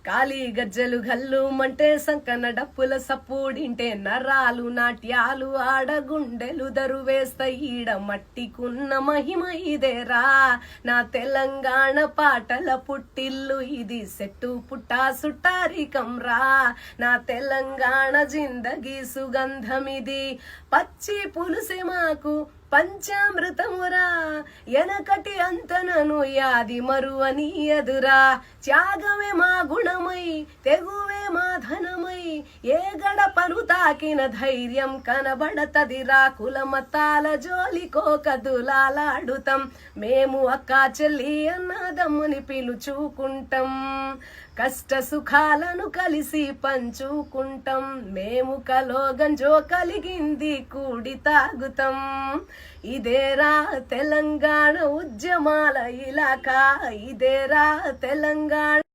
కాలి గజ్జలు గల్లు మంటే సంకన డప్పుల సప్పుడింటే నరాలు నాట్యాలు ఆడగుండెలు దరువేస్తాయి ఈడ మట్టికున్న మహిమ ఇదేరా నా తెలంగాణ పాటల పుట్టిల్లు ఇది సెట్టు పుట్టా సుట్టారికం రా నా తెలంగాణ జిందగీ సుగంధమిది పచ్చి పులుసె మాకు పంచామృతమురా ఎనకటి అంతనను యాది మరువని ఎదురా త్యాగమే మా గుణమై తెగువే మా ధనమై ఏ గడపను తాకిన ధైర్యం కనబడతదిరా కులమతాల జోలికో కదులాలాడుతాం మేము అక్క చెల్లి అన్నదమ్ముని పిలుచుకుంటాం కష్ట సుఖాలను కలిసి పంచుకుంటాం మేము కలోగంజో కలిగింది కూడి తాగుతాం ఇదేరా తెలంగాణ ఉద్యమాల ఇలాకా ఇదేరా తెలంగాణ